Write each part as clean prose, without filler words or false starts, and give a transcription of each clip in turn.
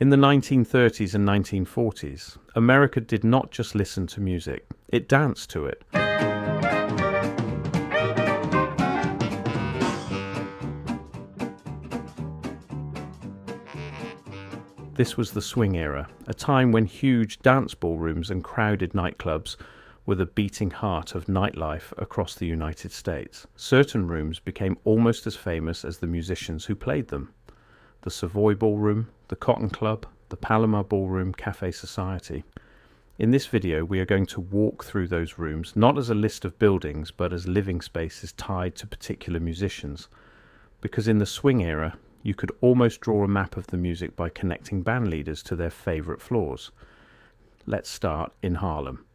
In the 1930s and 1940s, America did not just listen to music, it danced to it. This was the swing era, a time when huge dance ballrooms and crowded nightclubs were the beating heart of nightlife across the United States. Certain rooms became almost as famous as the musicians who played them. The Savoy Ballroom, the Cotton Club, the Palomar Ballroom, Café Society. In this video we are going to walk through those rooms, not as a list of buildings, but as living spaces tied to particular musicians. Because in the swing era, you could almost draw a map of the music by connecting band leaders to their favourite floors. Let's start in Harlem.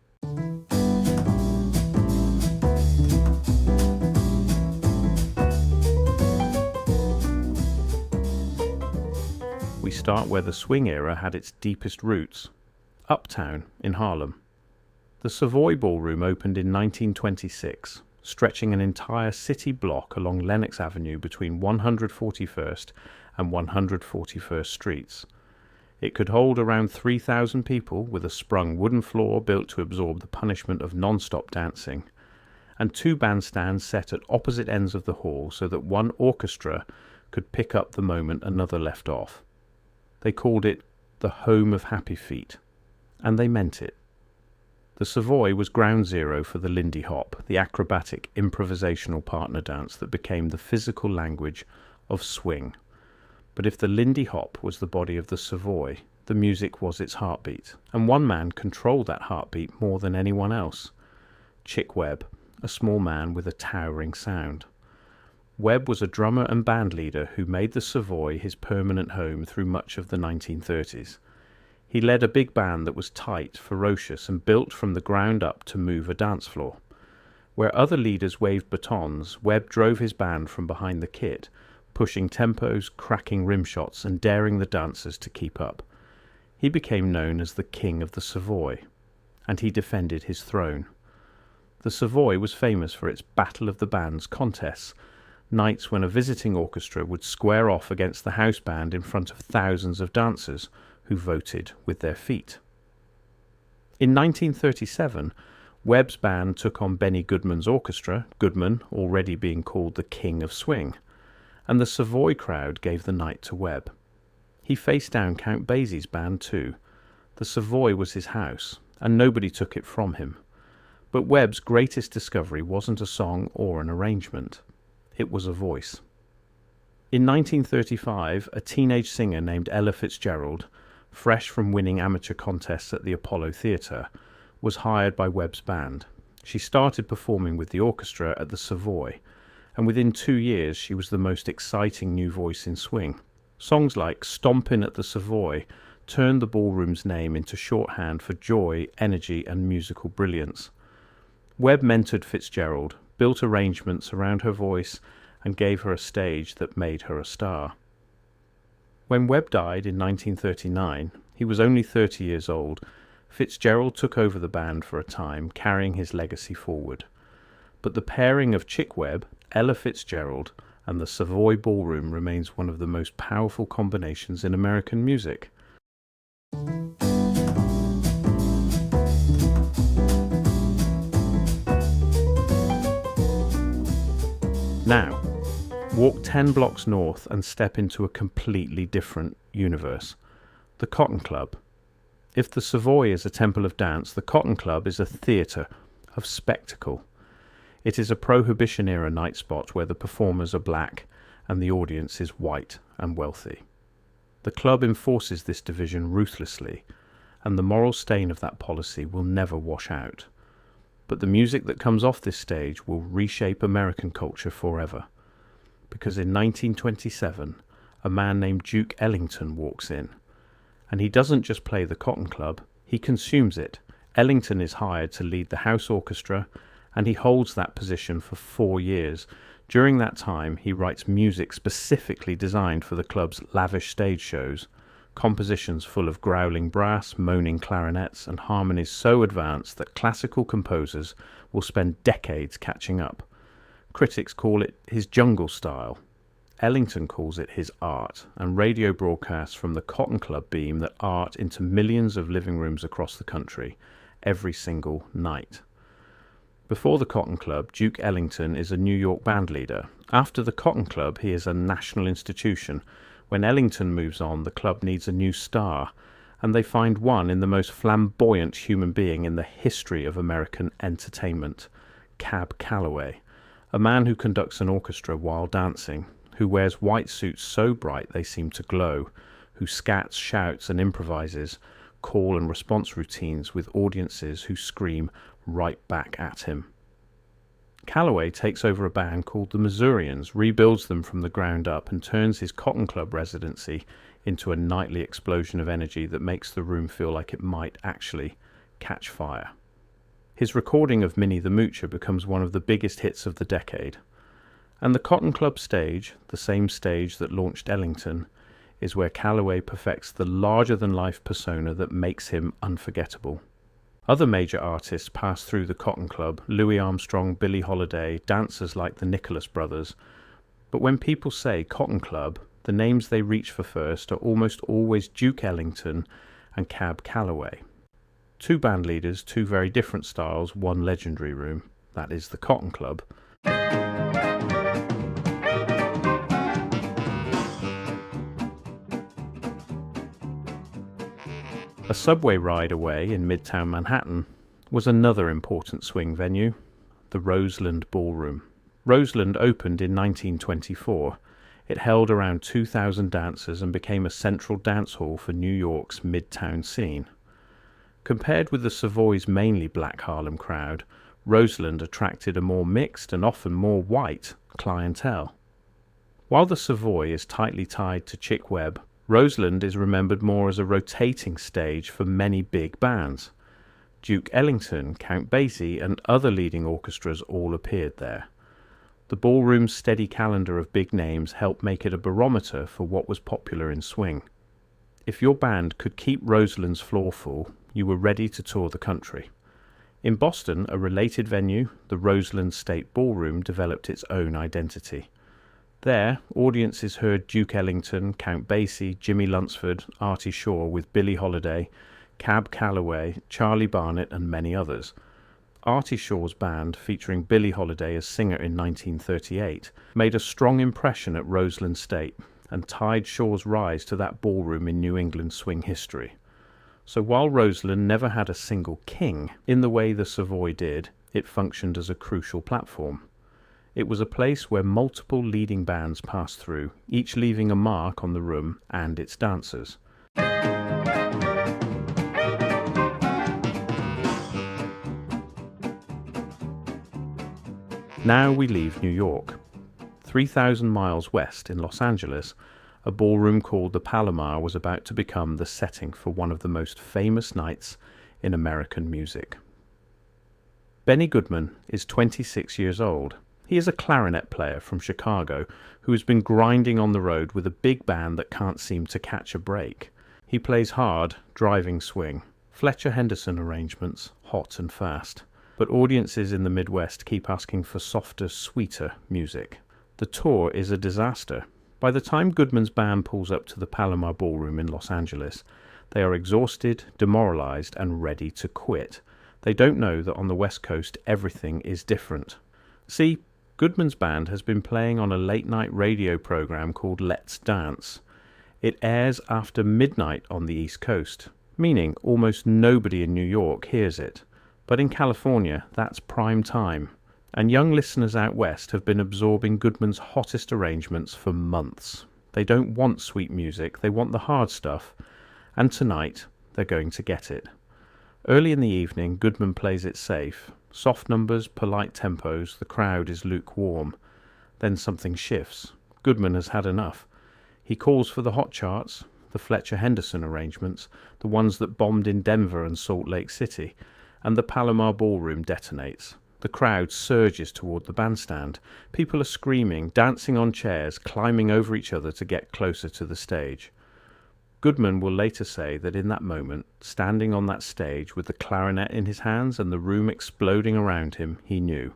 We start where the swing era had its deepest roots, uptown in Harlem. The Savoy Ballroom opened in 1926, stretching an entire city block along Lenox Avenue between 141st and 141st Streets. It could hold around 3,000 people with a sprung wooden floor built to absorb the punishment of non-stop dancing, and two bandstands set at opposite ends of the hall so that one orchestra could pick up the moment another left off. They called it the home of happy feet, and they meant it. The Savoy was ground zero for the Lindy Hop, the acrobatic improvisational partner dance that became the physical language of swing. But if the Lindy Hop was the body of the Savoy, the music was its heartbeat, and one man controlled that heartbeat more than anyone else. Chick Webb, a small man with a towering sound. Webb was a drummer and band leader who made the Savoy his permanent home through much of the 1930s. He led a big band that was tight, ferocious, and built from the ground up to move a dance floor. Where other leaders waved batons, Webb drove his band from behind the kit, pushing tempos, cracking rim shots, and daring the dancers to keep up. He became known as the King of the Savoy, and he defended his throne. The Savoy was famous for its Battle of the Bands contests, nights when a visiting orchestra would square off against the house band in front of thousands of dancers who voted with their feet. In 1937, Webb's band took on Benny Goodman's orchestra, Goodman already being called the King of Swing, and the Savoy crowd gave the night to Webb. He faced down Count Basie's band too. The Savoy was his house, and nobody took it from him. But Webb's greatest discovery wasn't a song or an arrangement. It was a voice. In 1935, a teenage singer named Ella Fitzgerald, fresh from winning amateur contests at the Apollo Theatre, was hired by Webb's band. She started performing with the orchestra at the Savoy, and within 2 years she was the most exciting new voice in swing. Songs like Stompin' at the Savoy turned the ballroom's name into shorthand for joy, energy, and musical brilliance. Webb mentored Fitzgerald, built arrangements around her voice, and gave her a stage that made her a star. When Webb died in 1939, he was only 30 years old. Fitzgerald took over the band for a time, carrying his legacy forward. But the pairing of Chick Webb, Ella Fitzgerald, and the Savoy Ballroom remains one of the most powerful combinations in American music. Now, walk 10 blocks north and step into a completely different universe. The Cotton Club. If the Savoy is a temple of dance, the Cotton Club is a theatre of spectacle. It is a Prohibition-era night spot where the performers are black and the audience is white and wealthy. The club enforces this division ruthlessly, and the moral stain of that policy will never wash out. But the music that comes off this stage will reshape American culture forever. Because in 1927, a man named Duke Ellington walks in. And he doesn't just play the Cotton Club, he consumes it. Ellington is hired to lead the house orchestra, and he holds that position for 4 years. During that time, he writes music specifically designed for the club's lavish stage shows, compositions full of growling brass, moaning clarinets, and harmonies so advanced that classical composers will spend decades catching up. Critics call it his jungle style. Ellington calls it his art, and radio broadcasts from the Cotton Club beam that art into millions of living rooms across the country every single night. Before the Cotton Club, Duke Ellington is a New York band leader. After the Cotton Club, he is a national institution. When Ellington moves on, the club needs a new star, and they find one in the most flamboyant human being in the history of American entertainment, Cab Calloway, a man who conducts an orchestra while dancing, who wears white suits so bright they seem to glow, who scats, shouts, and improvises call and response routines with audiences who scream right back at him. Calloway takes over a band called the Missourians, rebuilds them from the ground up, and turns his Cotton Club residency into a nightly explosion of energy that makes the room feel like it might actually catch fire. His recording of Minnie the Moocher becomes one of the biggest hits of the decade. And the Cotton Club stage, the same stage that launched Ellington, is where Calloway perfects the larger-than-life persona that makes him unforgettable. Other major artists pass through the Cotton Club, Louis Armstrong, Billie Holiday, dancers like the Nicholas Brothers. But when people say Cotton Club, the names they reach for first are almost always Duke Ellington and Cab Calloway. Two band leaders, two very different styles, one legendary room. That is the Cotton Club. A subway ride away in Midtown Manhattan was another important swing venue, the Roseland Ballroom. Roseland opened in 1924. It held around 2,000 dancers and became a central dance hall for New York's Midtown scene. Compared with the Savoy's mainly black Harlem crowd, Roseland attracted a more mixed and often more white clientele. While the Savoy is tightly tied to Chick Webb, Roseland is remembered more as a rotating stage for many big bands. Duke Ellington, Count Basie, and other leading orchestras all appeared there. The ballroom's steady calendar of big names helped make it a barometer for what was popular in swing. If your band could keep Roseland's floor full, you were ready to tour the country. In Boston, a related venue, the Roseland State Ballroom, developed its own identity. There, audiences heard Duke Ellington, Count Basie, Jimmy Lunsford, Artie Shaw with Billie Holiday, Cab Calloway, Charlie Barnet, and many others. Artie Shaw's band, featuring Billie Holiday as singer in 1938, made a strong impression at Roseland State and tied Shaw's rise to that ballroom in New England swing history. So while Roseland never had a single king in the way the Savoy did, it functioned as a crucial platform. It was a place where multiple leading bands passed through, each leaving a mark on the room and its dancers. Now we leave New York. 3,000 miles west in Los Angeles, a ballroom called the Palomar was about to become the setting for one of the most famous nights in American music. Benny Goodman is 26 years old. He is a clarinet player from Chicago who has been grinding on the road with a big band that can't seem to catch a break. He plays hard, driving swing, Fletcher Henderson arrangements, hot and fast. But audiences in the Midwest keep asking for softer, sweeter music. The tour is a disaster. By the time Goodman's band pulls up to the Palomar Ballroom in Los Angeles, they are exhausted, demoralized, and ready to quit. They don't know that on the West Coast everything is different. See, Goodman's band has been playing on a late-night radio program called Let's Dance. It airs after midnight on the East Coast, meaning almost nobody in New York hears it. But in California, that's prime time, and young listeners out west have been absorbing Goodman's hottest arrangements for months. They don't want sweet music, they want the hard stuff, and tonight they're going to get it. Early in the evening, Goodman plays it safe. Soft numbers, polite tempos, the crowd is lukewarm. Then something shifts. Goodman has had enough. He calls for the hot charts, the Fletcher Henderson arrangements, the ones that bombed in Denver and Salt Lake City, and the Palomar Ballroom detonates. The crowd surges toward the bandstand. People are screaming, dancing on chairs, climbing over each other to get closer to the stage. Goodman will later say that in that moment, standing on that stage with the clarinet in his hands and the room exploding around him, he knew.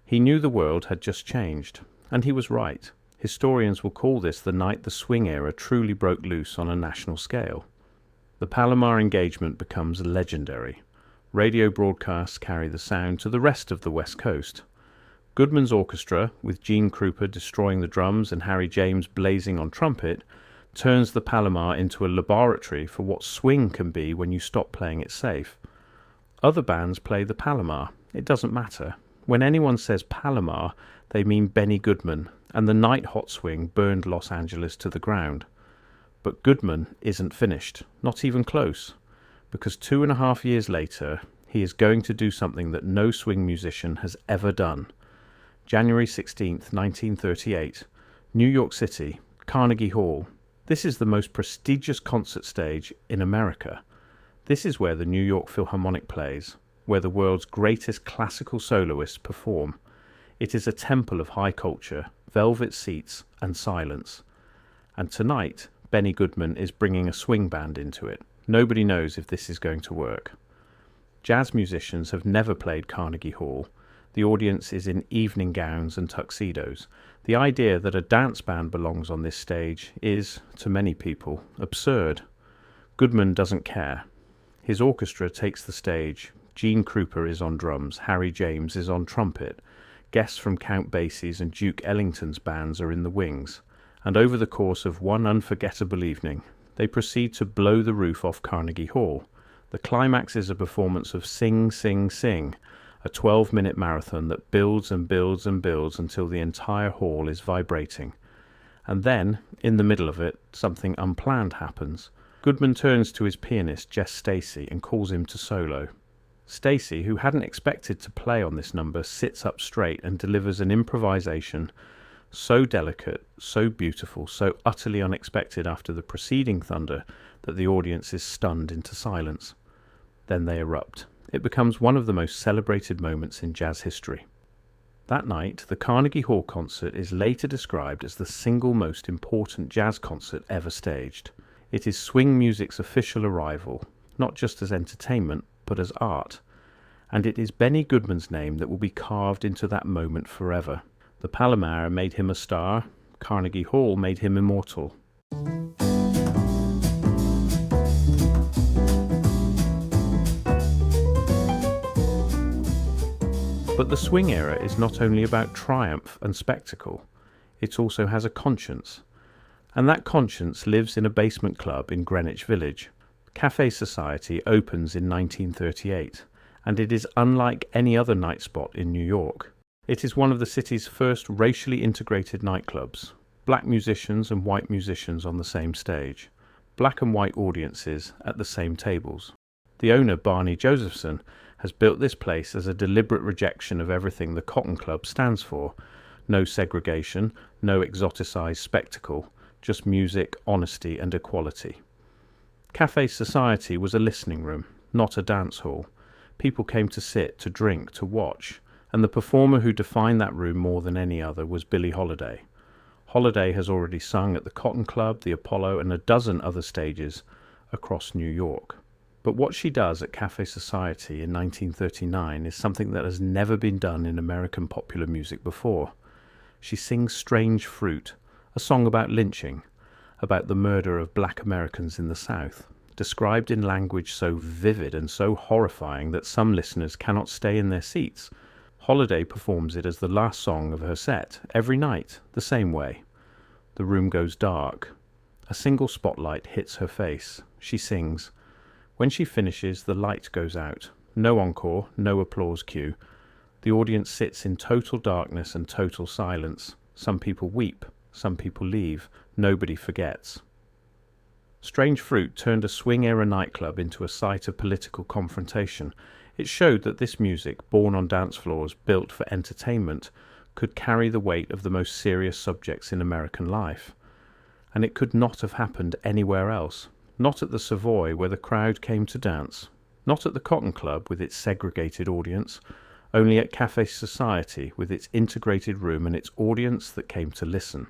He knew the world had just changed, and he was right. Historians will call this the night the swing era truly broke loose on a national scale. The Palomar engagement becomes legendary. Radio broadcasts carry the sound to the rest of the West Coast. Goodman's orchestra, with Gene Krupa destroying the drums and Harry James blazing on trumpet, turns the Palomar into a laboratory for what swing can be when you stop playing it safe. Other bands play the Palomar. It doesn't matter. When anyone says Palomar, they mean Benny Goodman, and the night hot swing burned Los Angeles to the ground. But Goodman isn't finished, not even close, because 2.5 years later, he is going to do something that no swing musician has ever done. January 16th, 1938, New York City, Carnegie Hall. This is the most prestigious concert stage in America. This is where the New York Philharmonic plays, where the world's greatest classical soloists perform. It is a temple of high culture, velvet seats, and silence. And tonight, Benny Goodman is bringing a swing band into it. Nobody knows if this is going to work. Jazz musicians have never played Carnegie Hall. The audience is in evening gowns and tuxedos. The idea that a dance band belongs on this stage is, to many people, absurd. Goodman doesn't care. His orchestra takes the stage. Gene Krupa is on drums. Harry James is on trumpet. Guests from Count Basie's and Duke Ellington's bands are in the wings. And over the course of one unforgettable evening, they proceed to blow the roof off Carnegie Hall. The climax is a performance of Sing, Sing, Sing, a 12-minute marathon that builds and builds and builds until the entire hall is vibrating. And then, in the middle of it, something unplanned happens. Goodman turns to his pianist, Jess Stacy, and calls him to solo. Stacy, who hadn't expected to play on this number, sits up straight and delivers an improvisation so delicate, so beautiful, so utterly unexpected after the preceding thunder that the audience is stunned into silence. Then they erupt. It becomes one of the most celebrated moments in jazz history. That night, the Carnegie Hall concert is later described as the single most important jazz concert ever staged. It is swing music's official arrival, not just as entertainment, but as art. And it is Benny Goodman's name that will be carved into that moment forever. The Palomar made him a star. Carnegie Hall made him immortal. But the swing era is not only about triumph and spectacle, it also has a conscience. And that conscience lives in a basement club in Greenwich Village. Café Society opens in 1938, and it is unlike any other night spot in New York. It is one of the city's first racially integrated nightclubs. Black musicians and white musicians on the same stage. Black and white audiences at the same tables. The owner, Barney Josephson, has built this place as a deliberate rejection of everything the Cotton Club stands for. No segregation, no exoticized spectacle, just music, honesty and equality. Café Society was a listening room, not a dance hall. People came to sit, to drink, to watch, and the performer who defined that room more than any other was Billie Holiday. Holiday has already sung at the Cotton Club, the Apollo and a dozen other stages across New York. But what she does at Café Society in 1939 is something that has never been done in American popular music before. She sings Strange Fruit, a song about lynching, about the murder of black Americans in the South, described in language so vivid and so horrifying that some listeners cannot stay in their seats. Holiday performs it as the last song of her set, every night, the same way. The room goes dark. A single spotlight hits her face. She sings. When she finishes, the light goes out. No encore, no applause cue. The audience sits in total darkness and total silence. Some people weep, some people leave. Nobody forgets. Strange Fruit turned a swing-era nightclub into a site of political confrontation. It showed that this music, born on dance floors, built for entertainment, could carry the weight of the most serious subjects in American life. And it could not have happened anywhere else. Not at the Savoy, where the crowd came to dance. Not at the Cotton Club, with its segregated audience. Only at Café Society, with its integrated room and its audience that came to listen.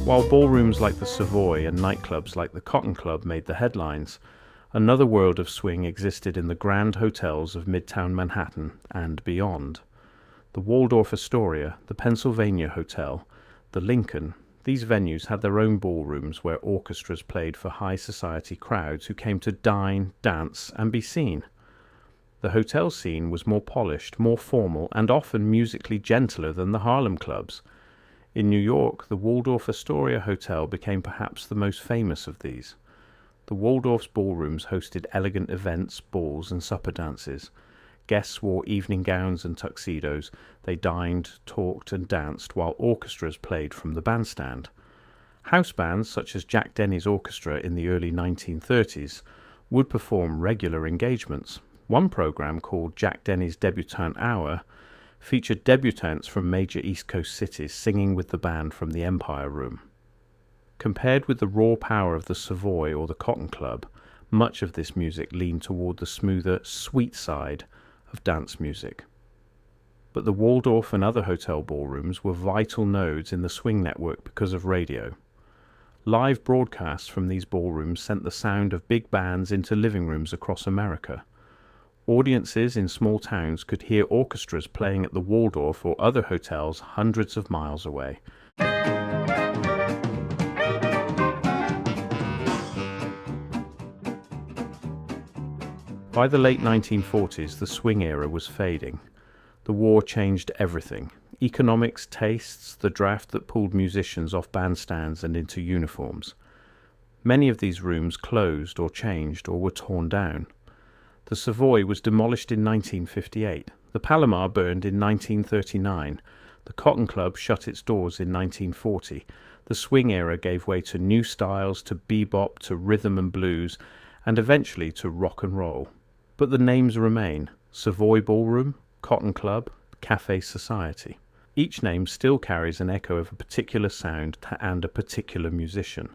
While ballrooms like the Savoy and nightclubs like the Cotton Club made the headlines, Another world of swing existed in the grand hotels of Midtown Manhattan and beyond. The Waldorf Astoria, the Pennsylvania Hotel, the Lincoln, these venues had their own ballrooms where orchestras played for high society crowds who came to dine, dance, and be seen. The hotel scene was more polished, more formal, and often musically gentler than the Harlem clubs. In New York, the Waldorf Astoria Hotel became perhaps the most famous of these. The Waldorf's ballrooms hosted elegant events, balls, and supper dances. Guests wore evening gowns and tuxedos. They dined, talked, and danced while orchestras played from the bandstand. House bands, such as Jack Denny's orchestra in the early 1930s, would perform regular engagements. One program, called Jack Denny's Debutante Hour, featured debutantes from major East Coast cities singing with the band from the Empire Room. Compared with the raw power of the Savoy or the Cotton Club, much of this music leaned toward the smoother, sweet side of dance music. But the Waldorf and other hotel ballrooms were vital nodes in the swing network because of radio. Live broadcasts from these ballrooms sent the sound of big bands into living rooms across America. Audiences in small towns could hear orchestras playing at the Waldorf or other hotels hundreds of miles away. By the late 1940s, the swing era was fading. The war changed everything. Economics, tastes, the draft that pulled musicians off bandstands and into uniforms. Many of these rooms closed or changed or were torn down. The Savoy was demolished in 1958. The Palomar burned in 1939. The Cotton Club shut its doors in 1940. The swing era gave way to new styles, to bebop, to rhythm and blues, and eventually to rock and roll. But the names remain: Savoy Ballroom, Cotton Club, Café Society. Each name still carries an echo of a particular sound and a particular musician.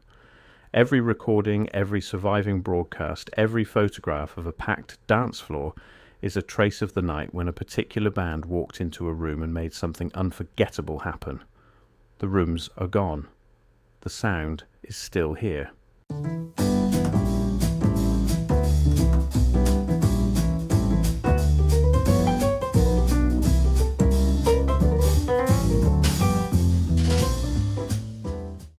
Every recording, every surviving broadcast, every photograph of a packed dance floor is a trace of the night when a particular band walked into a room and made something unforgettable happen. The rooms are gone. The sound is still here.